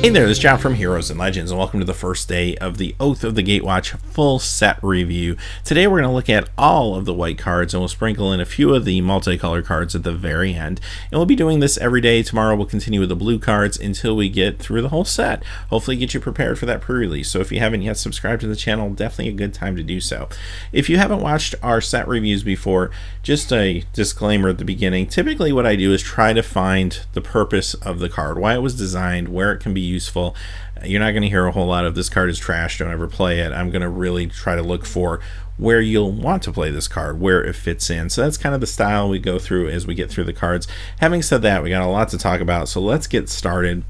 Hey there, this is Jacques from Heroes and Legends, and welcome to the first day of the Oath of the Gatewatch Full Set review. Today we're going to look at all of the white cards, and we'll sprinkle in a few of the multicolor cards at the very end. And we'll be doing this every day. Tomorrow we'll continue with the blue cards until we get through the whole set. Hopefully get you prepared for that pre-release. So if you haven't yet subscribed to the channel, definitely a good time to do so. If you haven't watched our set reviews before, just a disclaimer at the beginning. Typically what I do is try to find the purpose of the card, why it was designed, where it can be useful. You're not going to hear a whole lot of this card is trash, don't ever play it. I'm going to really try to look for where you'll want to play this card, where it fits in. So that's kind of the style we go through as we get through the cards. Having said that, we got a lot to talk about, so let's get started.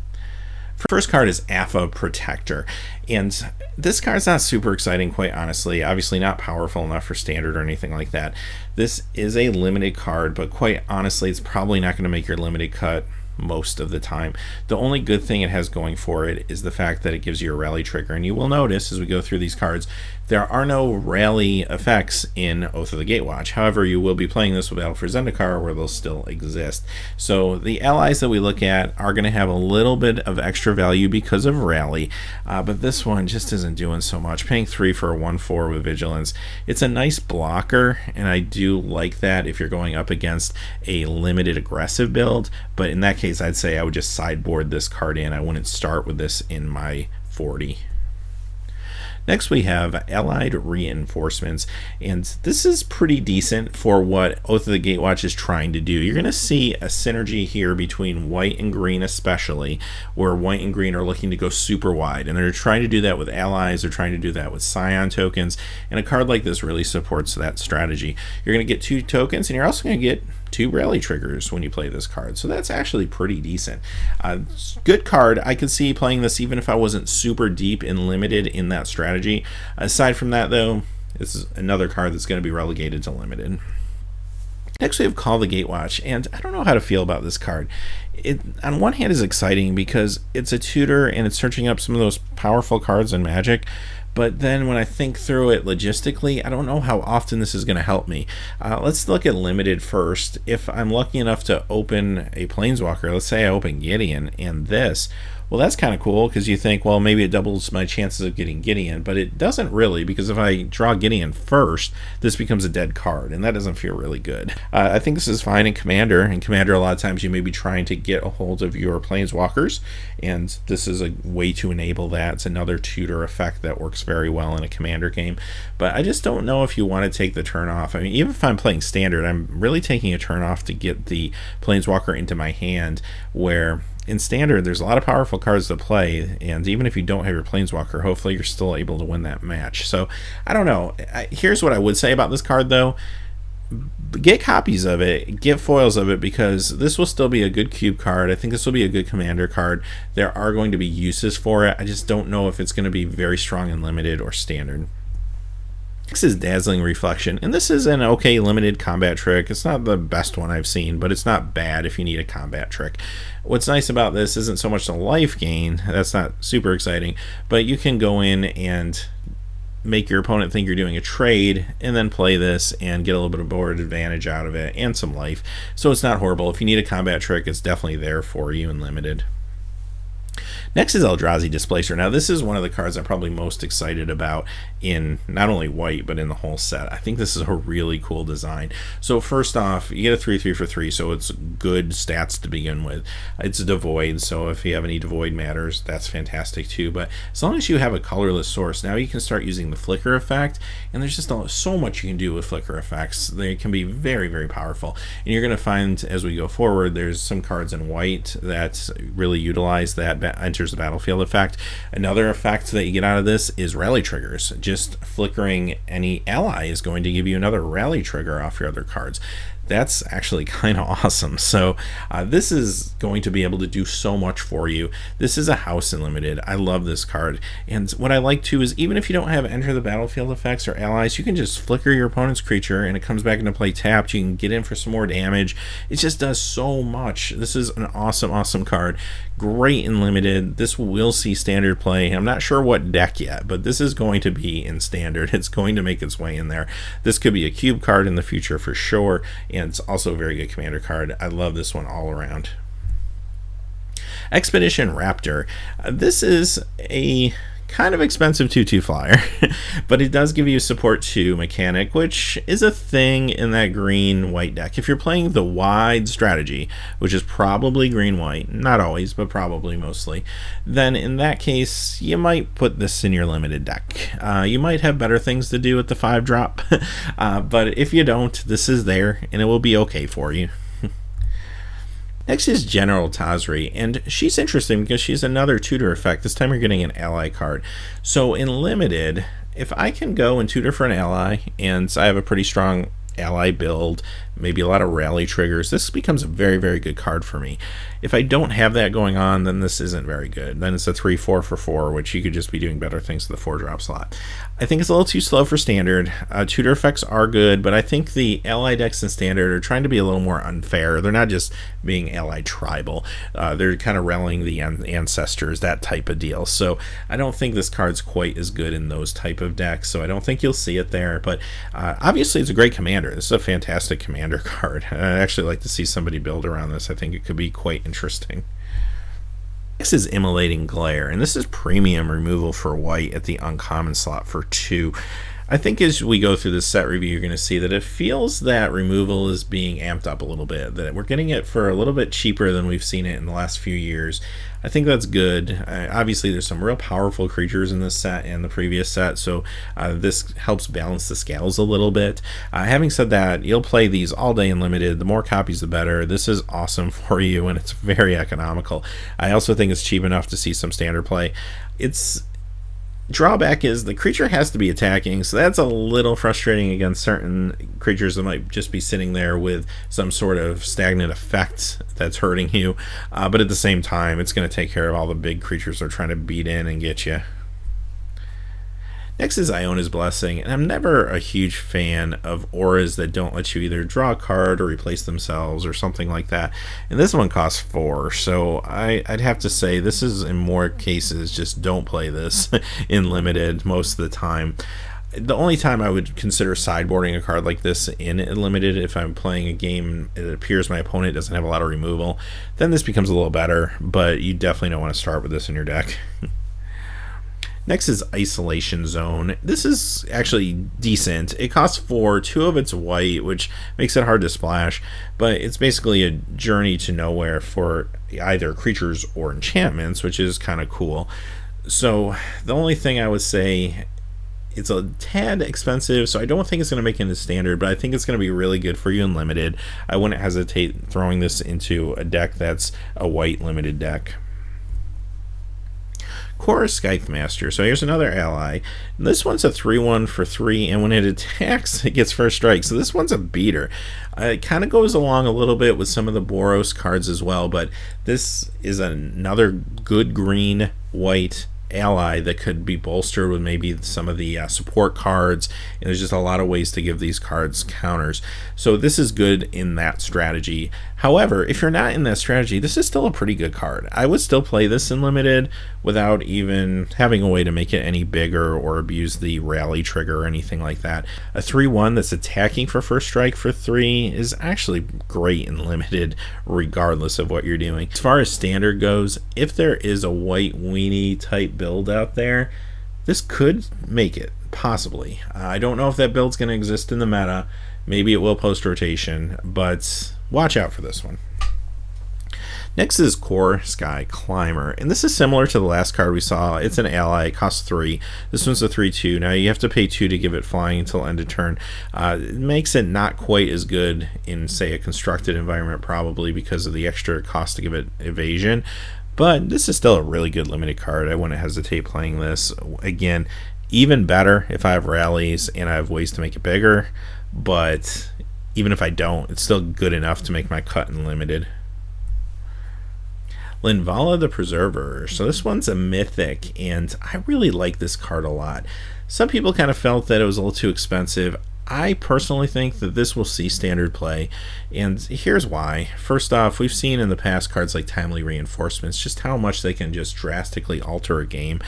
First card is Alpha Protector, and this card's not super exciting, quite honestly. Obviously not powerful enough for standard or anything like that. This is a limited card, but quite honestly it's probably not going to make your limited cut most of the time. The only good thing it has going for it is the fact that it gives you a rally trigger, and you will notice as we go through these cards there are no rally effects in Oath of the Gatewatch. However, you will be playing this with Battle for Zendikar, where they'll still exist. So the allies that we look at are going to have a little bit of extra value because of rally, but this one just isn't doing so much. Paying 3 for a 1/4 with vigilance, it's a nice blocker, and I do like that if you're going up against a limited aggressive build, but in that case I'd say I would just sideboard this card in. I wouldn't start with this in my 40. Next we have Allied Reinforcements, and this is pretty decent for what Oath of the Gatewatch is trying to do. You're going to see a synergy here between white and green, especially where white and green are looking to go super wide, and they're trying to do that with allies, they're trying to do that with Scion tokens, and a card like this really supports that strategy. You're going to get 2 tokens, and you're also going to get 2 rally triggers when you play this card, so that's actually pretty decent. Good card. I could see playing this even if I wasn't super deep and limited in that strategy. Aside from that though, this is another card that's going to be relegated to limited. Next we have Call the Gatewatch, and I don't know how to feel about this card. It on one hand is exciting because it's a tutor and it's searching up some of those powerful cards in Magic, but then when I think through it logistically, I don't know how often this is going to help me. Let's look at limited first. If I'm lucky enough to open a Planeswalker, let's say I open Gideon and this, well, that's kind of cool because you think, well, maybe it doubles my chances of getting Gideon, but it doesn't really, because if I draw Gideon first, this becomes a dead card, and that doesn't feel really good. I think this is fine in Commander. In Commander, a lot of times you may be trying to get a hold of your Planeswalkers, and this is a way to enable that. It's another tutor effect that works very well in a Commander game, but I just don't know if you want to take the turn off. I mean, even if I'm playing Standard, I'm really taking a turn off to get the Planeswalker into my hand, where in Standard, there's a lot of powerful cards to play, and even if you don't have your Planeswalker, hopefully you're still able to win that match. So, I don't know. Here's what I would say about this card, though. Get copies of it, get foils of it, because this will still be a good cube card. I think this will be a good Commander card. There are going to be uses for it. I just don't know if it's going to be very strong in Limited or Standard. Next is Dazzling Reflection, and this is an okay limited combat trick. It's not the best one I've seen, but it's not bad if you need a combat trick. What's nice about this isn't so much the life gain, that's not super exciting, but you can go in and make your opponent think you're doing a trade and then play this and get a little bit of board advantage out of it and some life. So it's not horrible. If you need a combat trick, it's definitely there for you in limited. Next is Eldrazi Displacer. Now this is one of the cards I'm probably most excited about in not only white but in the whole set. I think this is a really cool design. So first off, you get a 3/3 for 3, so it's good stats to begin with. It's devoid, so if you have any devoid matters, that's fantastic too. But as long as you have a colorless source, now you can start using the flicker effect, and there's just so much you can do with flicker effects. They can be very, very powerful, and you're going to find as we go forward there's some cards in white that really utilize that enters the battlefield effect. Another effect that you get out of this is rally triggers. Just flickering any ally is going to give you another rally trigger off your other cards. That's actually kind of awesome. So this is going to be able to do so much for you. This is a house in limited. I love this card, and what I like too is even if you don't have enter the battlefield effects or allies, you can just flicker your opponent's creature and it comes back into play tapped. You can get in for some more damage. It just does so much. This is an awesome card. Great in limited. This will see standard play. I'm not sure what deck yet, but this is going to be in standard. It's going to make its way in there. This could be a cube card in the future for sure, and it's also a very good commander card. I love this one all around. Expedition Raptor. This is a kind of expensive 2/2 flyer, but it does give you support 2 mechanic, which is a thing in that green-white deck. If you're playing the wide strategy, which is probably green-white, not always, but probably mostly, then in that case, you might put this in your limited deck. You might have better things to do with the 5-drop, but if you don't, this is there, and it will be okay for you. Next is General Tazri, and she's interesting because she's another tutor effect. This time you're getting an ally card. So in limited, if I can go and tutor for an ally, and I have a pretty strong ally build, maybe a lot of rally triggers, this becomes a very, very good card for me. If I don't have that going on, then this isn't very good. Then it's a 3/4 for 4, which you could just be doing better things with the 4-drop slot. I think it's a little too slow for standard. Tutor effects are good, but I think the ally decks in standard are trying to be a little more unfair. They're not just being ally tribal. They're kind of rallying the ancestors, that type of deal. So I don't think this card's quite as good in those type of decks, so I don't think you'll see it there. But obviously it's a great commander. This is a fantastic commander card. I'd actually like to see somebody build around this. I think it could be quite interesting. Next is Immolating Glare, and this is premium removal for white at the uncommon slot for 2. I think as we go through this set review, you're going to see that it feels that removal is being amped up a little bit, that we're getting it for a little bit cheaper than we've seen it in the last few years. I think that's good. Obviously, there's some real powerful creatures in this set and the previous set, so this helps balance the scales a little bit. Having said that, you'll play these all day in limited. The more copies, the better. This is awesome for you, and it's very economical. I also think it's cheap enough to see some standard play. Its drawback is the creature has to be attacking, so that's a little frustrating against certain creatures that might just be sitting there with some sort of stagnant effect that's hurting you, but at the same time it's going to take care of all the big creatures they're trying to beat in and get you. Next is Iona's Blessing, and I'm never a huge fan of auras that don't let you either draw a card or replace themselves or something like that. And this one costs 4, so I'd have to say this is, in more cases, just don't play this in limited most of the time. The only time I would consider sideboarding a card like this in limited, if I'm playing a game it appears my opponent doesn't have a lot of removal, then this becomes a little better, but you definitely don't want to start with this in your deck. Next is Isolation Zone. This is actually decent. It costs 4, 2 of it's white, which makes it hard to splash, but it's basically a journey to nowhere for either creatures or enchantments, which is kind of cool. So the only thing I would say, it's a tad expensive, so I don't think it's going to make it into standard, but I think it's going to be really good for you in limited. I wouldn't hesitate throwing this into a deck that's a white limited deck. Chorus Scythe Master. So here's another ally. This one's a 3/1 for 3, and when it attacks, it gets first strike. So this one's a beater. It kind of goes along a little bit with some of the Boros cards as well, but this is another good green-white ally that could be bolstered with maybe some of the support cards, and there's just a lot of ways to give these cards counters, so this is good in that strategy. However, if you're not in that strategy, this is still a pretty good card. I would still play this in limited without even having a way to make it any bigger or abuse the rally trigger or anything like that. A 3/1 that's attacking for first strike for 3 is actually great in limited regardless of what you're doing. As far as standard goes, if there is a white weenie type build out there, this could make it, possibly. I don't know if that build's going to exist in the meta. Maybe it will post rotation, but watch out for this one. Next is Core Sky Climber, and this is similar to the last card we saw. It's an ally, it costs 3. This one's a 3/2. Now you have to pay 2 to give it flying until end of turn. It makes it not quite as good in, say, a constructed environment, probably because of the extra cost to give it evasion. But this is still a really good limited card. I wouldn't hesitate playing this. Again, even better if I have rallies and I have ways to make it bigger. But even if I don't, it's still good enough to make my cut in limited. Linvala the Preserver. So this one's a mythic, and I really like this card a lot. Some people kind of felt that it was a little too expensive. I personally think that this will see standard play, and here's why. First off, we've seen in the past cards like Timely Reinforcements just how much they can just drastically alter a game.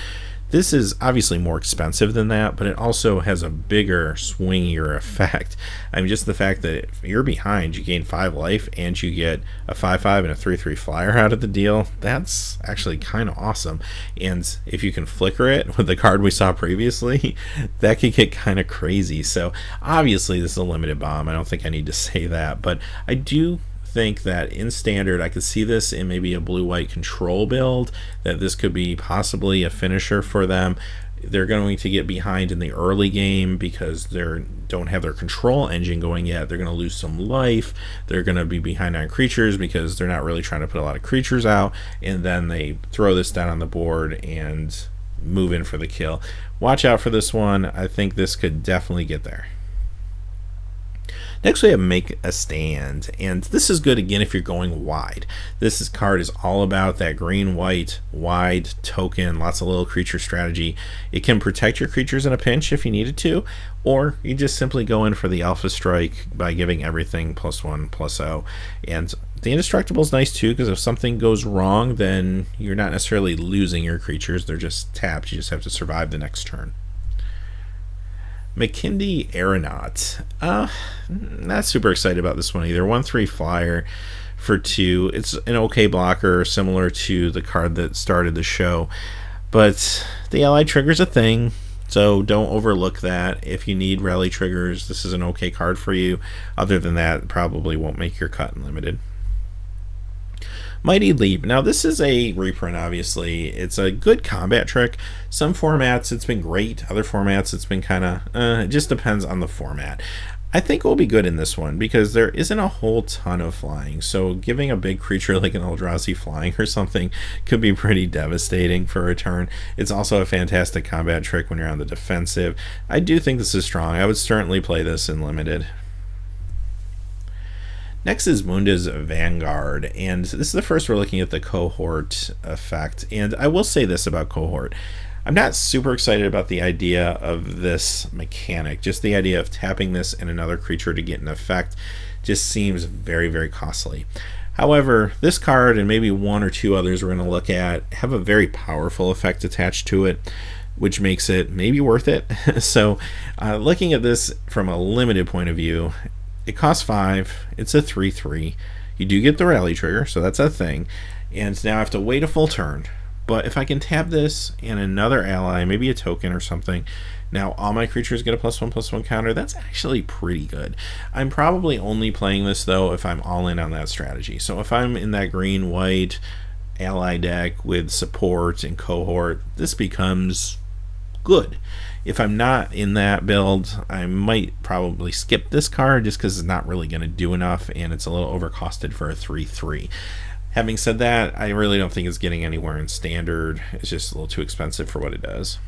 This is obviously more expensive than that, but it also has a bigger, swingier effect. I mean, just the fact that if you're behind, you gain 5 life and you get a 5/5 and a 3/3 flyer out of the deal. That's actually kind of awesome. And if you can flicker it with the card we saw previously, that could get kind of crazy. So obviously this is a limited bomb. I don't think I need to say that, but I do think that in standard I could see this in maybe a blue-white control build, that this could be possibly a finisher for them. They're going to get behind in the early game because they don't have their control engine going yet. They're going to lose some life. They're going to be behind on creatures because they're not really trying to put a lot of creatures out, and then they throw this down on the board and move in for the kill. Watch out for this one. I think this could definitely get there. Next we have Make a Stand, and this is good again if you're going wide. This card is all about that green-white wide token, lots of little creature strategy. It can protect your creatures in a pinch if you needed to, or you just simply go in for the alpha strike by giving everything +1/+0. And the indestructible is nice too, because if something goes wrong, then you're not necessarily losing your creatures, they're just tapped. You just have to survive the next turn. McKindy Aeronaut. Not super excited about this one either. 1/3 flyer for 2. It's an okay blocker, similar to the card that started the show. But the ally trigger's a thing, so don't overlook that. If you need rally triggers, this is an okay card for you. Other than that, probably won't make your cut in limited. Mighty Leap. Now this is a reprint, obviously. It's a good combat trick. Some formats it's been great, other formats it's been kind of, it just depends on the format. I think it will be good in this one because there isn't a whole ton of flying, so giving a big creature like an Eldrazi flying or something could be pretty devastating for a turn. It's also a fantastic combat trick when you're on the defensive. I do think this is strong. I would certainly play this in limited. Next is Munda's Vanguard, and this is the first we're looking at the cohort effect. And I will say this about cohort. I'm not super excited about the idea of this mechanic. Just the idea of tapping this and another creature to get an effect just seems very, very costly. However, this card and maybe one or two others we're going to look at have a very powerful effect attached to it, which makes it maybe worth it. So looking at this from a limited point of view, it costs 5, it's a 3/3. You do get the rally trigger, so that's a thing. And now I have to wait a full turn. But if I can tap this and another ally, maybe a token or something, now all my creatures get a +1/+1 counter. That's actually pretty good. I'm probably only playing this though if I'm all in on that strategy. So if I'm in that green-white ally deck with support and cohort, this becomes good. If I'm not in that build, I might probably skip this card just because it's not really going to do enough and it's a little overcosted for a 3/3. Having said that, I really don't think it's getting anywhere in standard. It's just a little too expensive for what it does.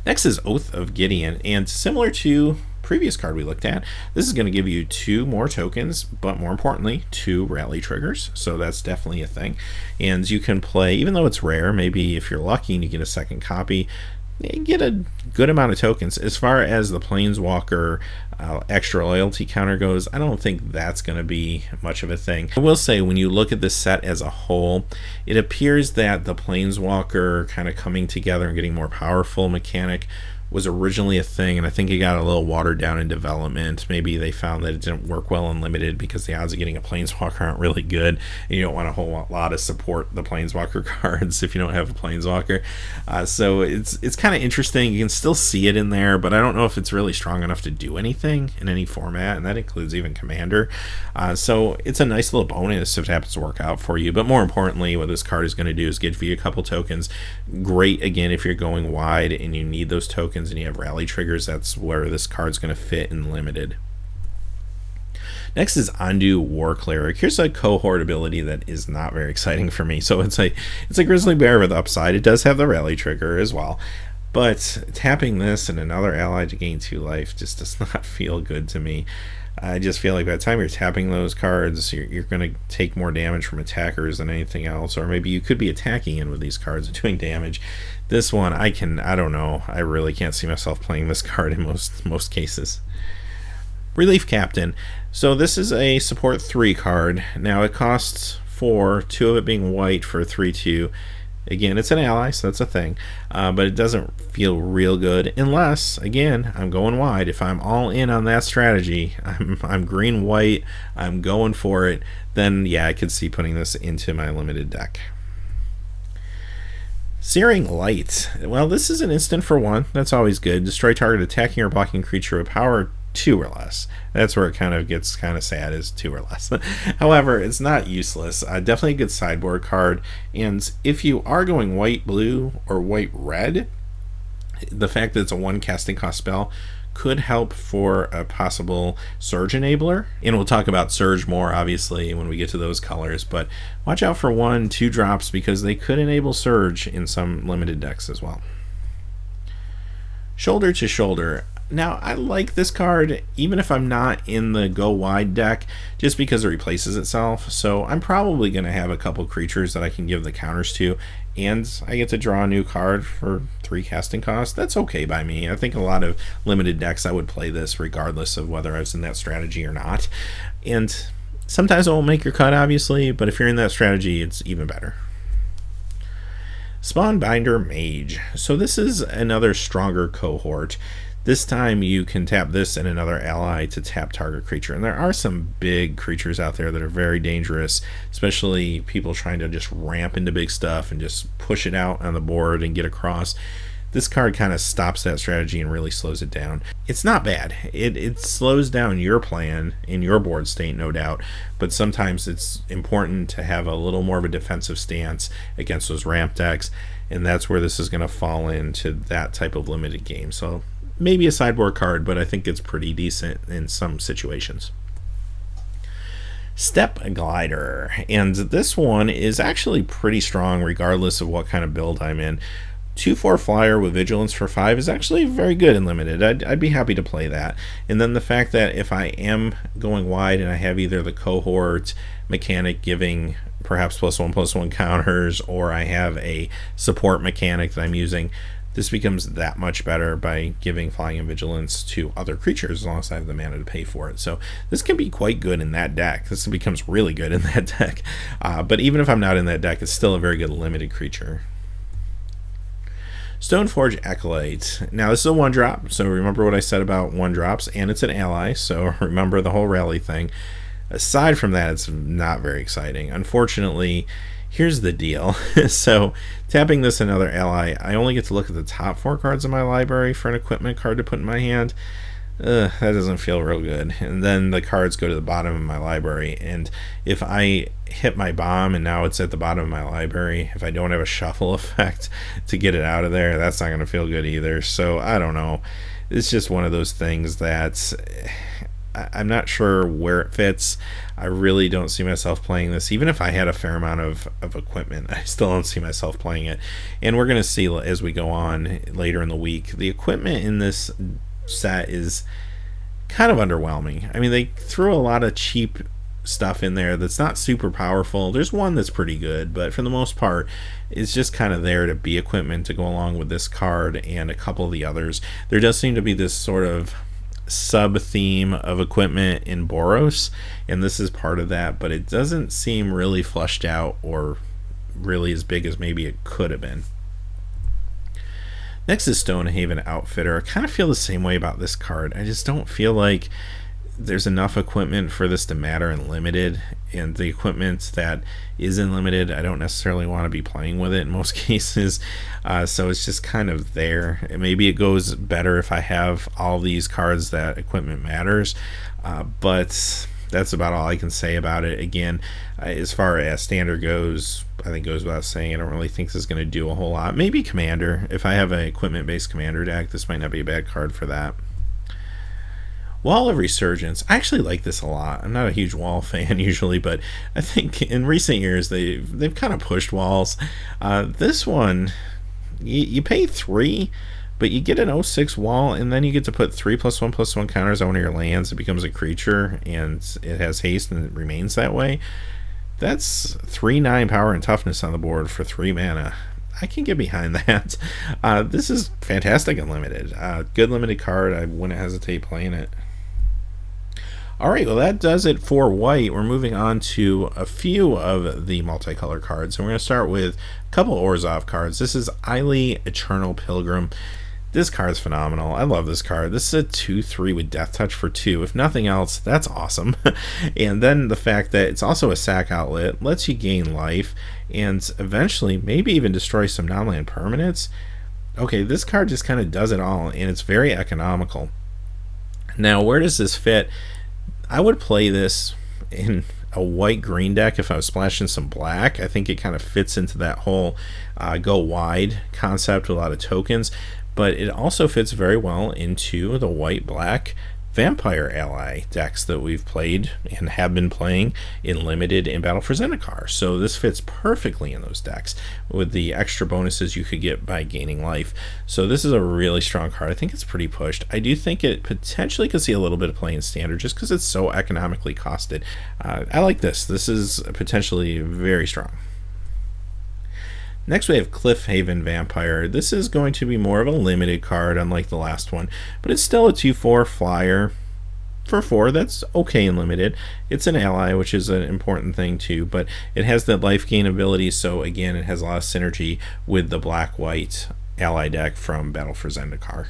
Next is Oath of Gideon, and similar to previous card we looked at, this is going to give you 2 more tokens, but more importantly 2 rally triggers, so that's definitely a thing. And you can play, even though it's rare, maybe if you're lucky and you get a second copy, you get a good amount of tokens. As far as the Planeswalker extra loyalty counter goes, I don't think that's going to be much of a thing. I will say, when you look at this set as a whole, it appears that the Planeswalker kind of coming together and getting more powerful mechanic was originally a thing, and I think it got a little watered down in development. Maybe they found that it didn't work well in limited because the odds of getting a Planeswalker aren't really good, and you don't want a whole lot of support the Planeswalker cards if you don't have a Planeswalker. So it's kind of interesting. You can still see it in there, but I don't know if it's really strong enough to do anything in any format, and that includes even Commander. So it's a nice little bonus if it happens to work out for you, but more importantly, what this card is going to do is give you a couple tokens. Great, again, if you're going wide and you need those tokens and you have rally triggers, that's where this card's going to fit in limited. Next is Ondu War Cleric. Here's a cohort ability that is not very exciting for me. So it's a Grizzly Bear with upside. It does have the rally trigger as well, but tapping this and another ally to gain 2 life just does not feel good to me. I just feel like by the time you're tapping those cards, you're going to take more damage from attackers than anything else, or maybe you could be attacking in with these cards and doing damage. This one, I don't know. I really can't see myself playing this card in most cases. Relief Captain. So this is a support 3 card. Now it costs 4, 2 of it being white for 3/2. Again, it's an ally, so that's a thing, but it doesn't feel real good unless, again, I'm going wide. If I'm all in on that strategy, I'm green-white, I'm going for it, then yeah, I could see putting this into my limited deck. Searing Light. Well, this is an instant for 1. That's always good. Destroy target attacking or blocking creature with power 2 or less. That's where it kind of gets kind of sad, is 2 or less. However, it's not useless. Definitely a good sideboard card. And if you are going white-blue or white-red, the fact that it's a 1 casting cost spell could help for a possible Surge enabler. And we'll talk about Surge more, obviously, when we get to those colors. But watch out for 1-2 drops, because they could enable Surge in some limited decks as well. Shoulder to Shoulder. Now, I like this card, even if I'm not in the go wide deck, just because it replaces itself. So I'm probably going to have a couple creatures that I can give the counters to, and I get to draw a new card for 3 casting costs. That's okay by me. I think a lot of limited decks, I would play this regardless of whether I was in that strategy or not. And sometimes it won't make your cut, obviously, but if you're in that strategy, it's even better. Spawnbinder Mage. So this is another stronger cohort. This time you can tap this and another ally to tap target creature. And there are some big creatures out there that are very dangerous, especially people trying to just ramp into big stuff and just push it out on the board and get across. This card kind of stops that strategy and really slows it down. It's not bad. It slows down your plan in your board state, no doubt, but sometimes it's important to have a little more of a defensive stance against those ramp decks, and that's where this is going to fall into that type of limited game. So maybe a sideboard card, but I think it's pretty decent in some situations. Steppe Glider, and this one is actually pretty strong regardless of what kind of build I'm in. 2/4 flyer with vigilance for 5 is actually very good in limited. I'd be happy to play that. And then the fact that if I am going wide and I have either the cohort mechanic giving perhaps +1/+1 counters, or I have a support mechanic that I'm using, this becomes that much better by giving flying and vigilance to other creatures as long as I have the mana to pay for it. So this can be quite good in that deck. This becomes really good in that deck. But even if I'm not in that deck, it's still a very good limited creature. Stoneforge Acolyte. Now this is a 1-drop, so remember what I said about 1-drops, and it's an ally, so remember the whole rally thing. Aside from that, it's not very exciting. Unfortunately, here's the deal. So tapping this another ally, I only get to look at the top 4 cards in my library for an equipment card to put in my hand. That doesn't feel real good. And then the cards go to the bottom of my library, and if I hit my bomb and now it's at the bottom of my library, if I don't have a shuffle effect to get it out of there, that's not going to feel good either. So I don't know. It's just one of those things that I'm not sure where it fits. I really don't see myself playing this. Even if I had a fair amount of equipment, I still don't see myself playing it. And we're going to see as we go on later in the week, the equipment in this set is kind of underwhelming. I mean, they threw a lot of cheap stuff in there that's not super powerful. There's one that's pretty good, but for the most part, it's just kind of there to be equipment to go along with this card and a couple of the others. There does seem to be this sort of sub-theme of equipment in Boros, and this is part of that, but it doesn't seem really fleshed out or really as big as maybe it could have been. Next is Stonehaven Outfitter. I kind of feel the same way about this card. I just don't feel like there's enough equipment for this to matter in limited, and the equipment that is in limited, I don't necessarily want to be playing with it in most cases, so it's just kind of there. Maybe it goes better if I have all these cards that equipment matters, but that's about all I can say about it. Again, as far as standard goes, I think it goes without saying, I don't really think this is going to do a whole lot. Maybe commander. If I have an equipment based commander deck, this might not be a bad card for that. Wall of Resurgence. I actually like this a lot. I'm not a huge Wall fan usually, but I think in recent years they've kind of pushed Walls. This one, you pay 3, but you get an 0/6 Wall, and then you get to put 3 +1/+1 counters on one of your lands. It becomes a creature, and it has haste, and it remains that way. That's 3/9 power and toughness on the board for 3 mana. I can get behind that. This is fantastic and limited. Good limited card. I wouldn't hesitate playing it. Alright, well that does it for white. We're moving on to a few of the multicolor cards, and we're going to start with a couple Orzhov cards. This is Eily, Eternal Pilgrim. This card is phenomenal. I love this card. This is a 2/3 with Death Touch for 2. If nothing else, that's awesome. And then the fact that it's also a sack outlet, lets you gain life, and eventually maybe even destroy some non-land permanents. Okay, this card just kind of does it all, and it's very economical. Now, where does this fit? I would play this in a white-green deck if I was splashing some black. I think it kind of fits into that whole go wide concept with a lot of tokens, but it also fits very well into the white-black vampire ally decks that we've played and have been playing in limited in Battle for Zendikar. So this fits perfectly in those decks with the extra bonuses you could get by gaining life. So this is a really strong card. I think it's pretty pushed. I do think it potentially could see a little bit of play in standard just because it's so economically costed. I like this. This is potentially very strong. Next we have Cliffhaven Vampire. This is going to be more of a limited card unlike the last one, but it's still a 2/4 flyer for 4. That's okay in limited. It's an ally, which is an important thing too, but it has that life gain ability, so again it has a lot of synergy with the black-white ally deck from Battle for Zendikar.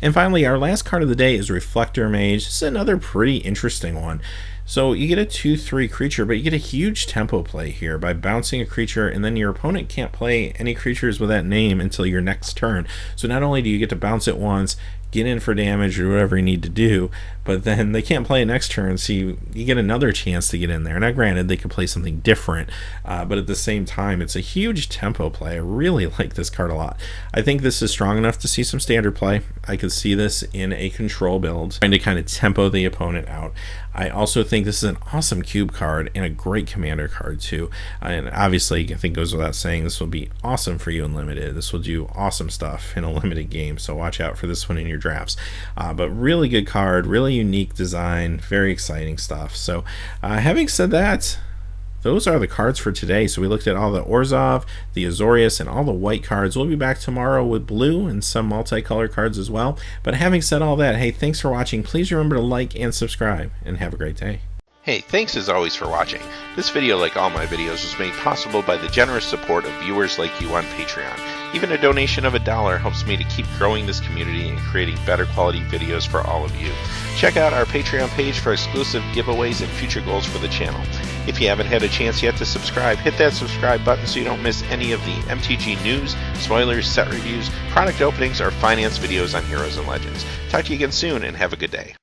And finally, our last card of the day is Reflector Mage. This is another pretty interesting one. So you get a 2/3 creature, but you get a huge tempo play here by bouncing a creature, and then your opponent can't play any creatures with that name until your next turn. So not only do you get to bounce it once, get in for damage or whatever you need to do, but then they can't play it next turn, so you get another chance to get in there. Now granted, they could play something different, but at the same time, it's a huge tempo play. I really like this card a lot. I think this is strong enough to see some standard play. I could see this in a control build, trying to kind of tempo the opponent out. I also think this is an awesome cube card and a great commander card too. And obviously, I think it goes without saying, this will be awesome for you in limited. This will do awesome stuff in a limited game, so watch out for this one in your drafts. But really good card, really unique design, very exciting stuff. So having said that, those are the cards for today. So we looked at all the Orzhov, the Azorius, and all the white cards. We'll be back tomorrow with blue and some multicolor cards as well. But having said all that, hey, thanks for watching. Please remember to like and subscribe, and have a great day. Hey, thanks as always for watching. This video, like all my videos, was made possible by the generous support of viewers like you on Patreon. Even a donation of $1 helps me to keep growing this community and creating better quality videos for all of you. Check out our Patreon page for exclusive giveaways and future goals for the channel. If you haven't had a chance yet to subscribe, hit that subscribe button so you don't miss any of the MTG news, spoilers, set reviews, product openings, or finance videos on Heroes and Legends. Talk to you again soon, and have a good day.